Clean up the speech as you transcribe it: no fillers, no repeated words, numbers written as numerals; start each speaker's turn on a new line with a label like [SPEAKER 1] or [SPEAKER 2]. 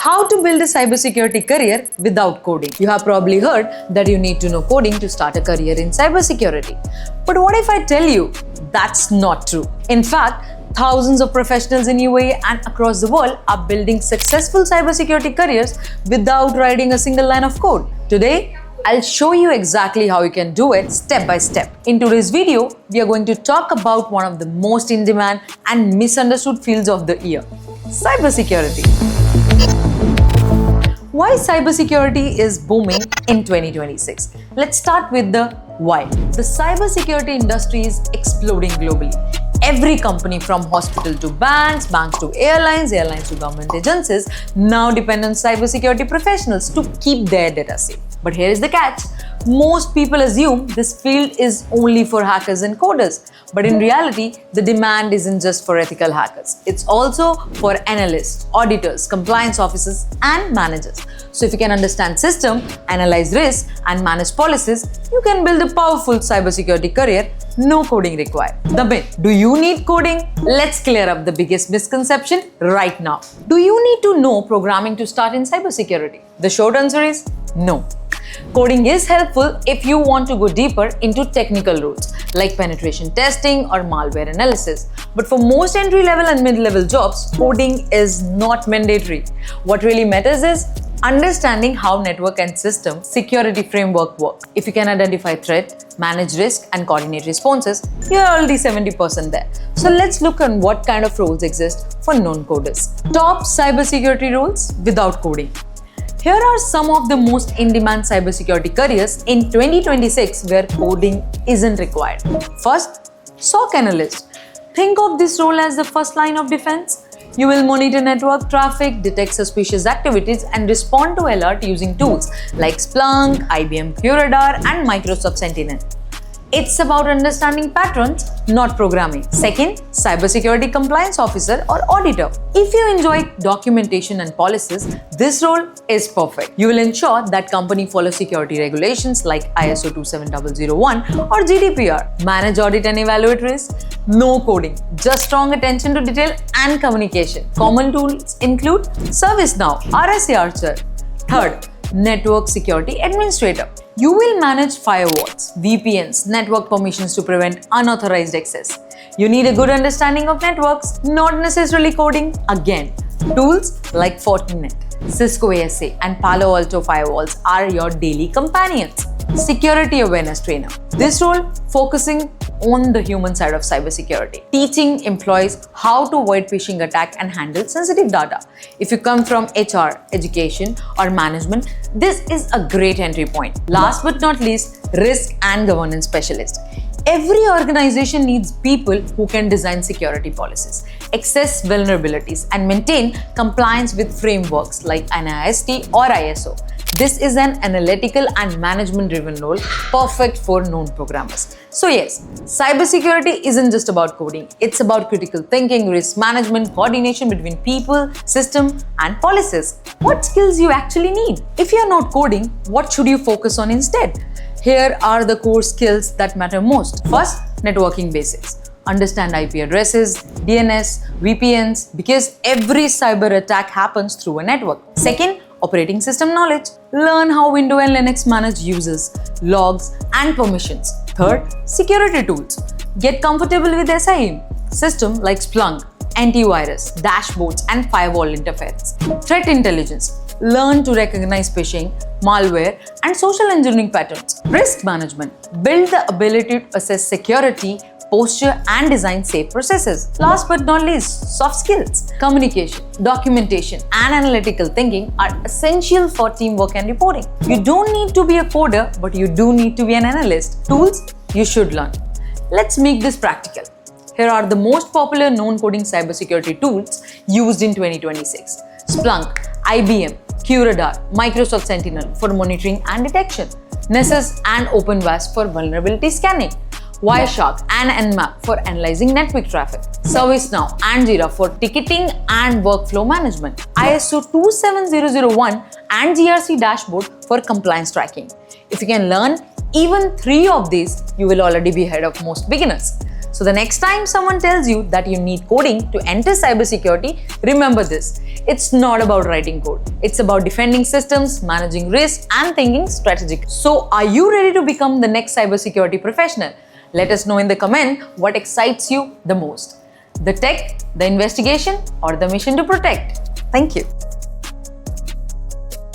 [SPEAKER 1] How to build a cybersecurity career without coding. You have probably heard that you need to know coding to start a career in cybersecurity. But what if I tell you that's not true? In fact, thousands of professionals in UAE and across the world are building successful cybersecurity careers without writing a single line of code. Today, I'll show you exactly how you can do it step by step. In today's video, we are going to talk about one of the most in-demand and misunderstood fields of the year, cybersecurity. Why cybersecurity is booming in 2026? Let's start with the why. The cybersecurity industry is exploding globally. Every company from hospital to banks, banks to airlines, airlines to government agencies now depend on cybersecurity professionals to keep their data safe. But here is the catch. Most people assume this field is only for hackers and coders. But in reality, the demand isn't just for ethical hackers. It's also for analysts, auditors, compliance officers, and managers. So if you can understand system, analyze risk, and manage policies, you can build a powerful cybersecurity career, no coding required. The myth. Do you need coding? Let's clear up the biggest misconception right now. Do you need to know programming to start in cybersecurity? The short answer is no. Coding is helpful if you want to go deeper into technical roles like penetration testing or malware analysis. But for most entry-level and mid-level jobs, coding is not mandatory. What really matters is understanding how network and system security framework work. If you can identify threat, manage risk, and coordinate responses, you're already 70% there. So let's look at what kind of roles exist for non-coders. Top cybersecurity roles without coding. Here are some of the most in-demand cybersecurity careers in 2026 where coding isn't required. First, SOC analyst. Think of this role as the first line of defense. You will monitor network traffic, detect suspicious activities, and respond to alert using tools like Splunk, IBM QRadar, and Microsoft Sentinel. It's about understanding patterns, not programming. Second, cybersecurity compliance officer or auditor. If you enjoy documentation and policies, this role is perfect. You will ensure that company follows security regulations like ISO 27001 or GDPR. Manage, audit, and evaluate risk. No coding, just strong attention to detail and communication. Common tools include ServiceNow, RSA Archer. Third, network security administrator. You will manage firewalls, VPNs, network permissions to prevent unauthorized access. You need a good understanding of networks, not necessarily coding. Again, tools like Fortinet, Cisco ASA, and Palo Alto firewalls are your daily companions. Security awareness trainer. This role focusing on the human side of cybersecurity, teaching employees how to avoid phishing attack and handle sensitive data. If you come from HR, education, or management, this is a great entry point. Last but not least, risk and governance specialist. Every organization needs people who can design security policies, assess vulnerabilities, and maintain compliance with frameworks like NIST or ISO. This is an analytical and management-driven role, perfect for non-programmers. So yes, cybersecurity isn't just about coding. It's about critical thinking, risk management, coordination between people, system, and policies. What skills you actually need? If you're not coding, what should you focus on instead? Here are the core skills that matter most. First, networking basics. Understand IP addresses, DNS, VPNs, because every cyber attack happens through a network. Second, operating system knowledge. Learn how Windows and Linux manage users, logs, and permissions. Third, security tools. Get comfortable with SIEM, system like Splunk, antivirus, dashboards, and firewall interference. Threat intelligence. Learn to recognize phishing, malware, and social engineering patterns. Risk management. Build the ability to assess security, posture, and design safe processes. Last but not least, soft skills. Communication, documentation, and analytical thinking are essential for teamwork and reporting. You don't need to be a coder, but you do need to be an analyst. Tools you should learn. Let's make this practical. Here are the most popular non-coding cybersecurity tools used in 2026. Splunk, IBM, QRadar, Microsoft Sentinel for monitoring and detection, Nessus and OpenVAS for vulnerability scanning, Wireshark and Nmap for analyzing network traffic, ServiceNow and Jira for ticketing and workflow management, ISO 27001 and GRC dashboard for compliance tracking. If you can learn even 3 of these, you will already be ahead of most beginners. So the next time someone tells you that you need coding to enter cybersecurity, remember this. It's not about writing code. It's about defending systems, managing risks, and thinking strategically. So are you ready to become the next cybersecurity professional? Let us know in the comment what excites you the most. The tech, the investigation, or the mission to protect. Thank you.